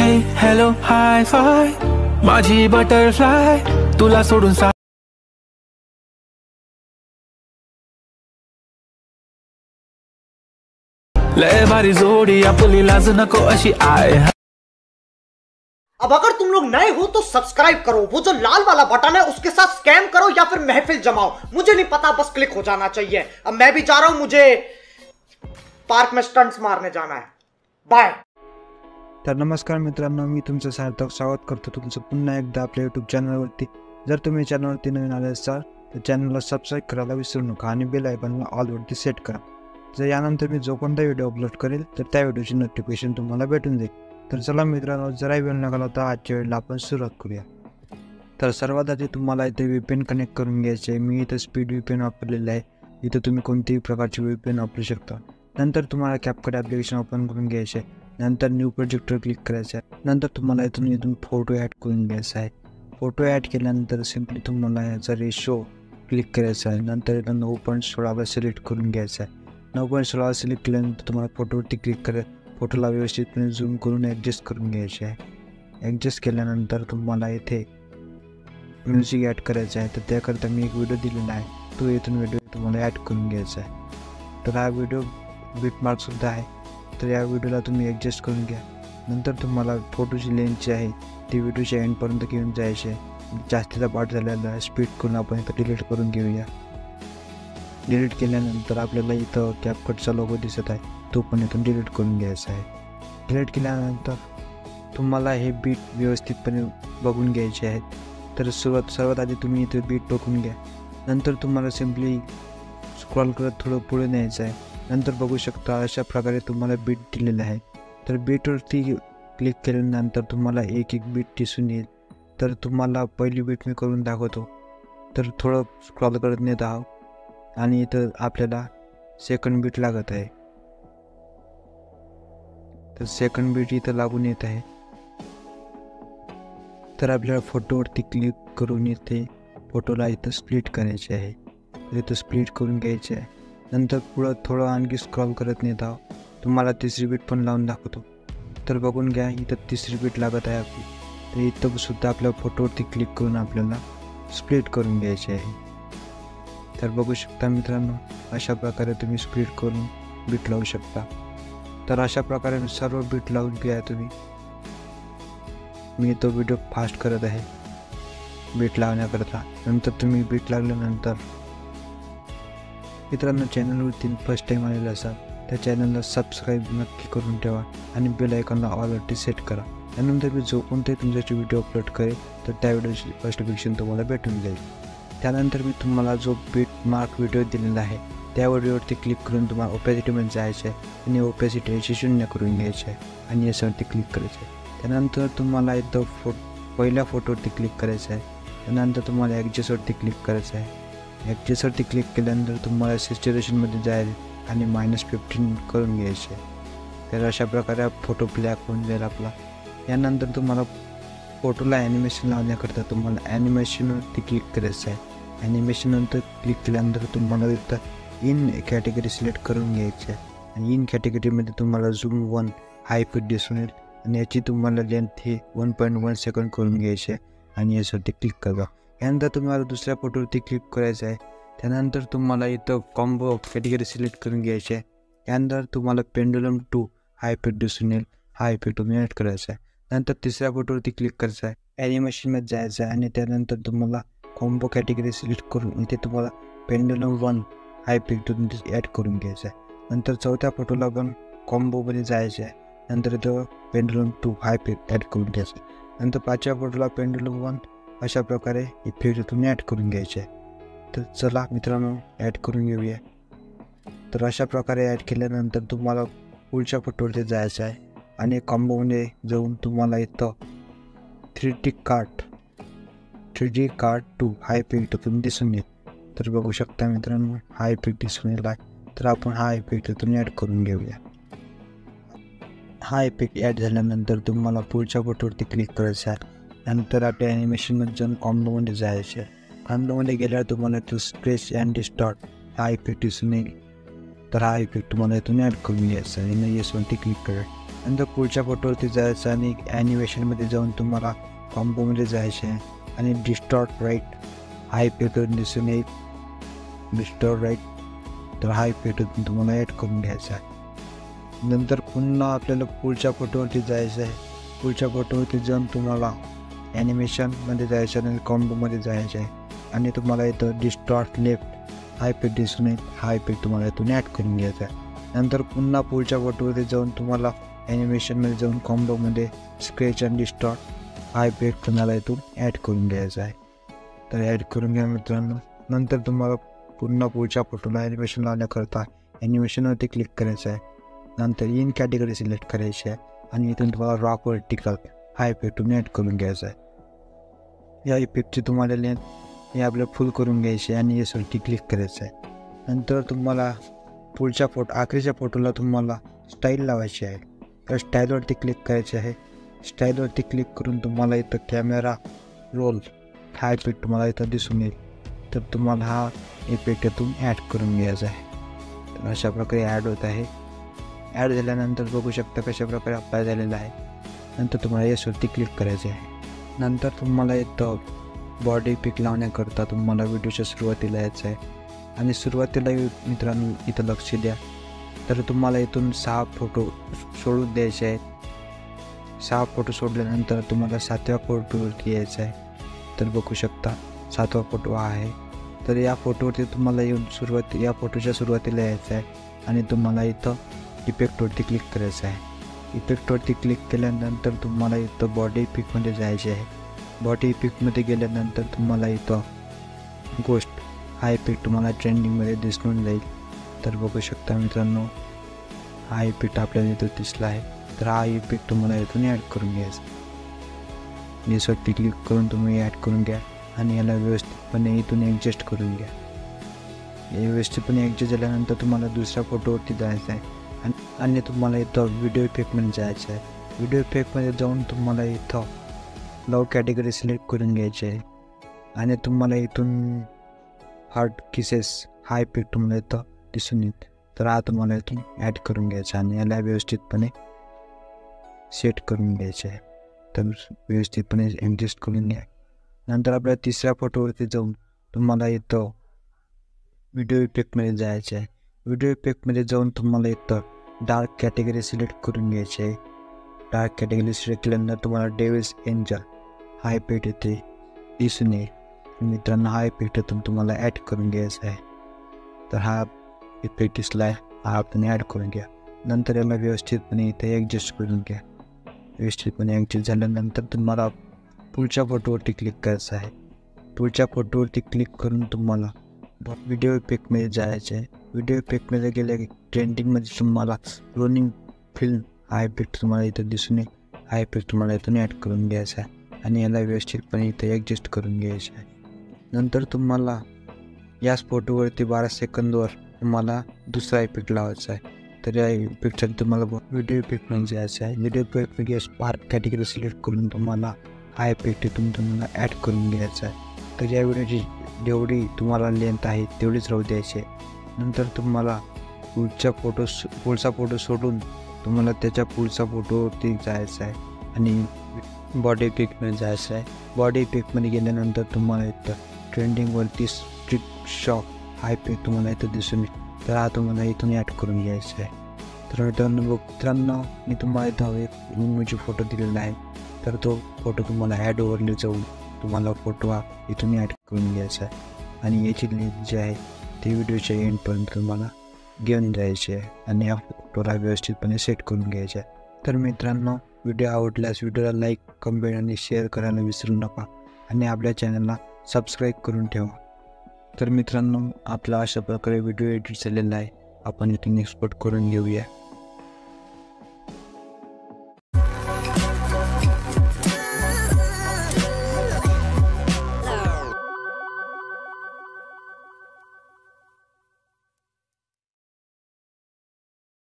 Hi hello hi five माझी butterfly तुला सोडून लय भारी जोडी आपली लाज नको अशी आय। अब अगर तुम लोग नए हो तो सब्सक्राइब करो, वो जो लाल वाला बटन है उसके साथ स्कैम करो या फिर महफिल जमाओ, मुझे नहीं पता, बस क्लिक हो जाना चाहिए। अब मैं भी जा रहा हूं, मुझे पार्क में स्टंट्स मारने जाना है। बाय। तर नमस्कार मित्रांनो, मी तुमचं सार्थक स्वागत करतो तुमचं पुन्हा एकदा आपल्या यूट्यूब चॅनलवरती। जर तुम्ही चॅनलवरती नवीन आले असाल तर चॅनलला सबस्क्राईब करायला विसरू नका आणि बेल आयकॉनला ऑलवरती सेट करा। जर यानंतर मी जो कोणता व्हिडिओ अपलोड करेल तर त्या व्हिडिओची नोटिफिकेशन तुम्हाला भेटून जाईल। तर चला मित्रांनो, जरा वेळ न घालवता आजच्या व्हिडिओला आपण सुरुवात करूया। तर सर्वात आधी तुम्हाला इथे VPN कनेक्ट करून घ्यायचे आहे। मी इथं स्पीड VPN वापरलेलं आहे। इथं तुम्ही कोणतीही प्रकारची VPN वापरू शकता। नंतर तुम्हाला CapCut ॲप्लिकेशन ओपन करून घ्यायचे आहे। नंतर न्यू प्रोजेक्टवर क्लिक करायचं आहे। नंतर तुम्हाला इथून फोटो ॲड करून घ्यायचा आहे। फोटो ॲड केल्यानंतर सिम्पली तुम्हाला याचा रेशो क्लिक करायचा आहे। नंतर इथं 9.16 सिलेक्ट करून घ्यायचा आहे। 9.16 सिलेक्ट केल्यानंतर तुम्हाला फोटोवरती क्लिक करा, फोटोला व्यवस्थितपणे झूम करून ॲडजस्ट करून घ्यायचे आहे। ॲडजस्ट केल्यानंतर तुम्हाला इथे म्युझिक ॲड करायचं आहे। तर त्याकरता मी एक व्हिडिओ दिलेला आहे, तो इथून व्हिडिओ तुम्हाला ॲड करून घ्यायचा आहे। तर हा व्हिडिओ बिटमार्कसुद्धा आहे, तर या व्हिडिओला तुम्ही ॲडजस्ट करून घ्या। नंतर तुम्हाला फोटोची लेंथ जी आहे ती व्हिडिओच्या एंडपर्यंत घेऊन जायची आहे। जास्तीचा पार्ट झालेला आहे, स्पीड करून आपण इथं डिलीट करून घेऊया। डिलीट केल्यानंतर आपल्याला इथं CapCutचा लोगो दिसत आहे, तो पण इथून डिलीट करून घ्यायचा आहे। डिलीट केल्यानंतर तुम्हाला हे बीट व्यवस्थितपणे बघून घ्यायचे आहेत। तर सर्वात आधी तुम्ही इथे बीट बघून घ्या। नंतर तुम्हाला सिम्पली स्क्रॉल करत थोडं पुढे न्यायचं आहे। नंतर बघू शकता अशा प्रकारे तुम्हाला बीट दिलेलं आहे। तर बीटवरती क्लिक केल्यानंतर तुम्हाला एक एक बीट दिसून येईल। तर तुम्हाला पहिली बीट मी करून दाखवतो। तर थोडं स्क्रॉल करत नेत आहोत आणि इथं आपल्याला सेकंड बीट लागत आहे। तर सेकंड बीट इथं लागून येत आहे। तर आपल्याला फोटोवरती क्लिक करून इथे फोटोला इथं स्प्लिट करायचे आहे। इथं स्प्लिट करून घ्यायचे आहे। नंतर पुढं थोडं आणखी स्क्रॉल करत नेत आहोत, तुम्हाला तिसरी बीट पण लावून दाखवतो। तर बघून घ्या, इथं तिसरी बीट लागत आहे आपली। तर इथं सुद्धा आपल्या फोटोवरती क्लिक करून आपल्याला स्प्लिट करून घ्यायचे आहे। तर बघू शकता मित्रांनो, अशा प्रकारे तुम्ही स्प्लिट करून बीट लावू शकता। तर अशा प्रकारे सर्व बीट लावून घ्या तुम्ही। मी तो व्हिडिओ फास्ट करत आहे बीट लावण्याकरता। नंतर तुम्ही बीट लागल्यानंतर मित्रांनो, चॅनलवरती फर्स्ट टाईम आलेलं असाल त्या चॅनलला सबस्क्राईब नक्की करून ठेवा आणि बेल आयकॉनला ऑलवरती सेट करा। त्यानंतर मी जो कोणताही तुमच्यासाठी व्हिडिओ अपलोड करेल तर त्या व्हिडिओची नोटिफिकेशन तुम्हाला भेटून जाईल। त्यानंतर मी तुम्हाला जो बीट मार्क व्हिडिओ दिलेला आहे त्या व्हिडिओवरती क्लिक करून तुम्हाला ओपॅसिटीमध्ये जायचं आहे आणि ओपॅसिटी याची 0 करून घ्यायची आहे आणि याच्यावरती क्लिक करायचं आहे। त्यानंतर तुम्हाला इथं पहिल्या फोटोवरती क्लिक करायचं आहे। त्यानंतर तुम्हाला ॲडजस्टवरती क्लिक करायचं आहे। ॲडजस्टवरती क्लिक केल्यानंतर तुम्हाला सॅच्युरेशनमध्ये जाईल आणि -15 करून घ्यायचे आहे। तर अशा प्रकारे फोटो ब्लॅक होऊन जाईल आपला। यानंतर तुम्हाला फोटोला ॲनिमेशन लावण्याकरता तुम्हाला ॲनिमेशनवरती क्लिक करायचं आहे। ॲनिमेशननंतर क्लिक केल्यानंतर तुम्हाला इथं इन कॅटेगरी सिलेक्ट करून घ्यायची आहे आणि इन कॅटेगरीमध्ये तुम्हाला झूम 1 हाय फिट दिसून येईल आणि याची तुम्हाला लेंथ ही 1.1 सेकंड करून घ्यायची आहे आणि याच्यावरती क्लिक करा। यानंतर तुम्हाला दुसऱ्या फोटोवरती क्लिक करायचं आहे। त्यानंतर तुम्हाला इथं कॉम्बो कॅटेगरी सिलेक्ट करून घ्यायची आहे। त्यानंतर तुम्हाला पेंडुलम 2 हाय फिट दिसून येईल, हा इफेक्ट तुम्ही ॲड करायचा आहे। नंतर तिसऱ्या फोटोवरती क्लिक करायचं आहे, ॲनिमेशनमध्ये जायचं आहे आणि त्यानंतर तुम्हाला कॉम्बो कॅटेगरी सिलेक्ट करून इथे तुम्हाला पेंडुलम 1 हा इफेक्ट तुम्ही ॲड करून घ्यायचा आहे। नंतर चौथ्या फोटोला पण कॉम्बोमध्ये जायचं आहे। नंतर इथं पेंडुलम 2 हा इफेक्ट ॲड करून घ्यायचा आहे। नंतर पाचव्या फोटोला पेंडुलम 1 अशा प्रकारे इफेक्ट तुम्ही ॲड करून घ्यायचे आहे। तर चला मित्रांनो, ॲड करून घेऊया। तर अशा प्रकारे ॲड केल्यानंतर तुम्हाला पुढच्या फोटोवरती जायचं आहे आणि कॉम्बोमध्ये जाऊन तुम्हाला इथं 3D कार्ड 2 हा इफेक्ट तुम्ही दिसून येईल। तर बघू शकता मित्रांनो, हा इफेक्ट दिसून येईल आहे। तर आपण हा इफेक्ट तुम्ही ॲड करून घेऊया। हा इफेक्ट ॲड झाल्यानंतर तुम्हाला पुढच्या फोटोवरती क्लिक करायचं आहे। नंतर आपल्या ॲनिमेशनमध्ये जाऊन कॉम्बोमध्ये जायचं आहे। कॉम्बोमध्ये गेल्यावर तुम्हाला तो स्ट्रेच अँड डिस्टॉर्ट हा इफेक्ट दिसून येईल। तर हा इफेक्ट तुम्हाला इथून ॲड करून घ्यायचा आहे आणि येसवरती क्लिक करा। नंतर पुढच्या फोटोवरती जायचं आणि ॲनिमेशनमध्ये जाऊन तुम्हाला कॉम्पोमध्ये जायचे आहे आणि डिस्टॉर्ट राईट हा इफेक्ट दिसून येईल. डिस्टॉर्ट राईट तर हा इफेक्ट तुम्हाला ॲड करून घ्यायचा आहे. नंतर पुन्हा आपल्याला पुढच्या फोटोवरती जायचं आहे. पुढच्या फोटोवरती जाऊन तुम्हाला ॲनिमेशनमध्ये जायचं आणि कॉम्बोमध्ये जायचं आहे आणि तुम्हाला इथं डिस्टॉर्ट लेफ्ट हा इफेक्ट दिसून येईल. हा इफेक्ट तुम्हाला इथून ॲड करून घ्यायचा आहे. नंतर पुन्हा पुढच्या फोटोवरती जाऊन तुम्हाला ॲनिमेशनमध्ये जाऊन कॉम्बोमध्ये स्क्रेच अँड डिस्टॉर्ट हा इफेक्ट तुम्हाला इथून ॲड करून घ्यायचा आहे. तर ॲड करून घ्या मित्रांनो. नंतर तुम्हाला पुन्हा पुढच्या फोटोला ॲनिमेशन लावण्याकरता ॲनिमेशनवरती क्लिक करायचं आहे. नंतर इन कॅटेगरी सिलेक्ट करायची आहे आणि इथून तुम्हाला रॉक वर्टिकल हा इफेक्ट तुम्ही ॲड करून घ्यायचा आहे. या इफेक्टची तुम्हाला लेंथ हे आपल्याला फुल करून घ्यायची आहे आणि यासाठी क्लिक करायचं आहे. नंतर तुम्हाला पुढच्या आखरीच्या फोटोला तुम्हाला स्टाईल लावायची आहे. तर स्टाईलवरती क्लिक करायचे आहे. स्टाईलवरती क्लिक करून तुम्हाला इथं कॅमेरा रोल हा इफेक्ट तुम्हाला इथं दिसून येईल. तर तुम्हाला हा इफेक्ट इथून ॲड करून घ्यायचा आहे. तर अशा प्रकारे ॲड होत आहे. ॲड झाल्यानंतर बघू शकता कशा प्रकारे अप्लाय झालेला आहे. नंतर तुम्हाला यावरती क्लिक करायचे आहे. नंतर तुम्हाला इथं बॉडी पिक लावण्याकरता तुम्हाला व्हिडिओच्या सुरुवातीला यायचं आहे आणि सुरुवातीला मित्रांनो इथं लक्ष द्या. तर तुम्हाला इथून 6 फोटो सोडून द्यायचे आहेत. 6 फोटो सोडल्यानंतर तुम्हाला 7व्या फोटोवरती यायचं आहे. तर बघू शकता 7वा फोटो आहे. तर या फोटोवरती तुम्हाला येऊन या फोटोच्या सुरुवातीला यायचं आहे आणि तुम्हाला इथं इफेक्टवरती क्लिक करायचं आहे. इफेक्टवरती क्लिक केल्यानंतर तुम्हाला इथं बॉडी पिकमध्ये जायचे आहे. बॉडी इफेक्टमध्ये गेल्यानंतर तुम्हाला इथं गोष्ट हा इफेक्ट तुम्हाला ट्रेंडिंगमध्ये दिसून जाईल. तर बघू शकता मित्रांनो हा इफेक्ट आपल्याला इथं दिसला आहे. तर हा इफेक्ट तुम्हाला इथून ॲड करून घ्यायचा. यासाठी क्लिक करून तुम्ही ॲड करून घ्या आणि याला व्यवस्थितपणे इथून ॲडजस्ट करून घ्या. व्यवस्थितपणे ॲडजस्ट झाल्यानंतर तुम्हाला दुसऱ्या फोटोवरती जायचं आहे आणि तुम्हाला इथं व्हिडिओ इफेक्टमध्ये जायचं आहे. व्हिडिओ इफेक्टमध्ये जाऊन तुम्हाला इथं लव कॅटेगरी सिलेक्ट करून घ्यायची आहे आणि तुम्हाला इथून हार्ट किसेस हा इफेक्ट तुम्हाला इथं दिसून येईल. तर हा तुम्हाला इथून ॲड करून घ्यायचा आणि याला व्यवस्थितपणे सेट करून घ्यायचे आहे. तर व्यवस्थितपणे ॲडजस्ट करून घ्या. नंतर आपल्या तिसऱ्या फोटोवरती जाऊन तुम्हाला इथं व्हिडिओ इफेक्टमध्ये जायचे आहे. व्हिडिओ इफेक्टमध्ये जाऊन तुम्हाला इथं डार्क कॅटेगरी सिलेक्ट करून घ्यायची आहे. डार्क कॅटेगरी सिलेक्ट केल्यानंतर तुम्हाला डेव्हिल्स एंजल हा इफेक्ट इथे दिसून येईल. मित्रांनो हा इफेक्ट इथून तुम्हाला ॲड करून घ्यायचा आहे. तर हा इफेक्ट दिसला आहे हा आपण ॲड करून घ्या. नंतर याला व्यवस्थितपणे इथे ॲडजस्ट करून घ्या. व्यवस्थितपणे ॲडजस्ट झाल्यानंतर तुम्हाला पुढच्या फोटोवरती क्लिक करायचं आहे. पुढच्या फोटोवरती क्लिक करून तुम्हाला व्हिडिओ इफेक्टमध्ये जायचं आहे. व्हिडिओ इफेक्टमध्ये गेल्या ट्रेंडिंगमध्ये तुम्हाला रोलिंग फिल्म हा इफेक्ट तुम्हाला इथं दिसून येईल. हा इफेक्ट तुम्हाला इथून ॲड करून घ्यायचा आहे आणि याला व्यवस्थितपणे इथे ॲडजस्ट करून घ्यायचं आहे. नंतर तुम्हाला याच फोटोवरती 12 सेकंदवर तुम्हाला दुसरा इफेक्ट लावायचा आहे. तर या इफेक्टसाठी तुम्हाला व्हिडिओ इफेक्टमध्ये जायचं आहे. व्हिडिओ इफेक्टमध्ये स्पार्क कॅटेगरी सिलेक्ट करून तुम्हाला हा इफेक्ट इथून तुम्हाला ॲड करून घ्यायचा आहे. तर या व्हिडिओची जेवढी तुम्हाला लेंथ आहे तेवढीच राहू द्यायची आहे. नंतर तुम्हाला पुढचा फोटो सोडून तुम्हाला त्याच्या पुढचा फोटोवरती जायचं आहे आणि बॉडी इफेक्टमध्ये जायचं आहे. बॉडी इफेक्टमध्ये गेल्यानंतर तुम्हाला इथं ट्रेंडिंगवरती स्ट्रिक शॉक हा इफेक्ट तुम्हाला इथं दिसून येईल. तर हा तुम्हाला इथून ॲड करून घ्यायचा आहे. तर मित्रांनो मी तुम्हाला इथं एक इमेज फोटो दिलेला आहे. तर तो फोटो तुम्हाला ॲड ओव्हरले जाऊन तुम्हाला फोटो हा इथून ॲड करून घ्यायचा आहे आणि याची लिंक जी आहे ती व्हिडिओच्या एंडपर्यंत तुम्हाला घेऊन जायची आहे आणि या फोटोला व्यवस्थितपणे सेट करून घ्यायचा आहे. तर मित्रांनो व्हिडिओ आवडल्यास व्हिडिओला लाईक कमेंट आणि शेअर करायला विसरू नका आणि आपल्या चॅनलला सबस्क्राईब करून ठेवा. तर मित्रांनो आपला अशा प्रकारे व्हिडिओ एडिट झालेला आहे. आपण इथून एक्सपोर्ट करून घेऊया.